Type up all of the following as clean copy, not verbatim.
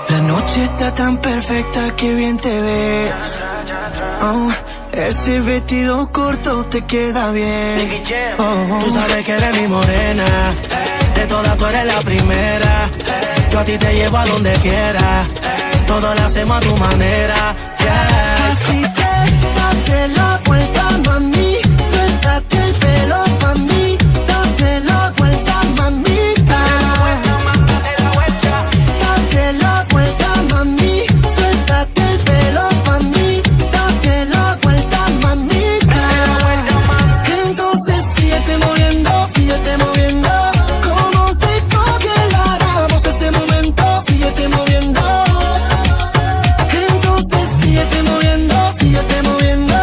La noche está tan perfecta que bien te ves. Oh, ese vestido corto te queda bien. Tú sabes que eres mi morena, de todas tú eres la primera. Yo a ti te llevo a donde quiera, todo lo hacemos a tu manera. Así que date la vuelta, mami, suéltate el pelo pa' mí. Date la vuelta, mamita. Date la vuelta, mami, suéltate el pelo pa' mí. Date la vuelta, mamita. Entonces síguete moviendo, síguete moviendo. Como se congelaramos este momento, síguete moviendo. Entonces síguete moviendo, síguete moviendo.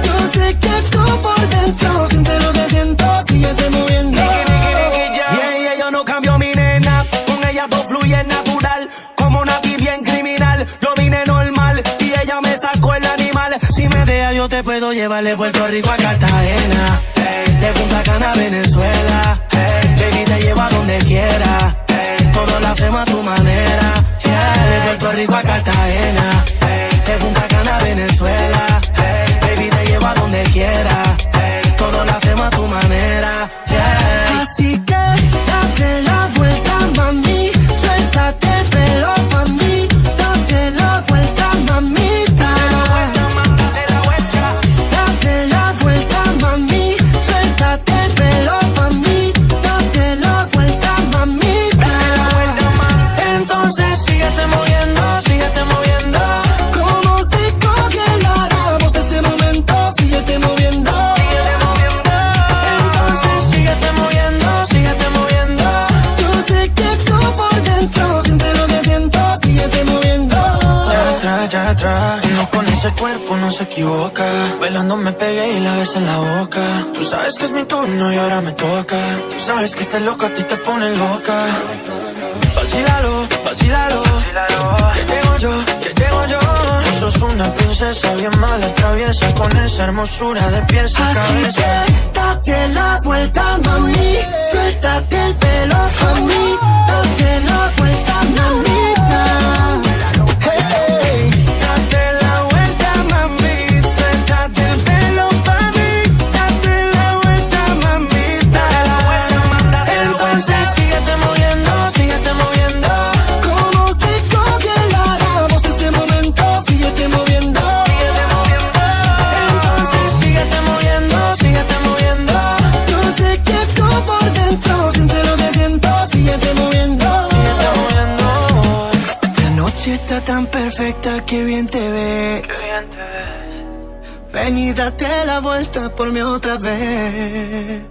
Yo sé que tú por dentro sientes lo que siento, síguete moviendo. Yeah, yo no cambio mi nena, con ella todo fluye natural, como una bien criminal. Yo vine normal y ella me sacó el animal. Si me deja yo te puedo llevar de Puerto Rico a Cartagena, de Punta Cana a Venezuela. Baby, te llevo a donde quiera, todo lo hacemos a tu manera. De Puerto Rico a Cartagena, de Punta Cana a Venezuela. Baby, te llevo a donde quiera, todo lo hacemos a tu manera. Así que date la vuelta, mami, suéltate el pelo pa' mí. Date la vuelta, mamita. Date la vuelta, mami, suéltate el pelo pa' mí. Date la vuelta, mamita. Entonces síguete moviendo, síguete moviendo. Como si congeláramos este momento, síguete moviendo. Entonces síguete moviendo, síguete moviendo. Yo sé que tú por dentro sientes lo que siento, síguete moviendo. Ya atrás, uno con ese cuerpo no se equivoca. Bailando me pegué y la besé en la boca. Tú sabes que es mi turno y ahora me toca. Tú sabes que este loco a ti te pone loca. Vacílalo, vacílalo, que llego yo. Tú sos una princesa bien mala, traviesa, con esa hermosura de pies a Así cabeza. que date la vuelta, mami, suéltate el pelo pa' mí. Date la vuelta, mamita. Hey. Date la vuelta, mami, suéltate el pelo pa' mí. Date la vuelta, mamita. Entonces síguete moviendo, síguete moviendo. Como si congeláramos este momento, síguete moviendo. Entonces síguete moviendo, síguete moviendo. Yo sé que tú por dentro sientes lo que siento, síguete moviendo. La noche está tan perfecta que bien te ves. Ven y date la vuelta por mí otra vez.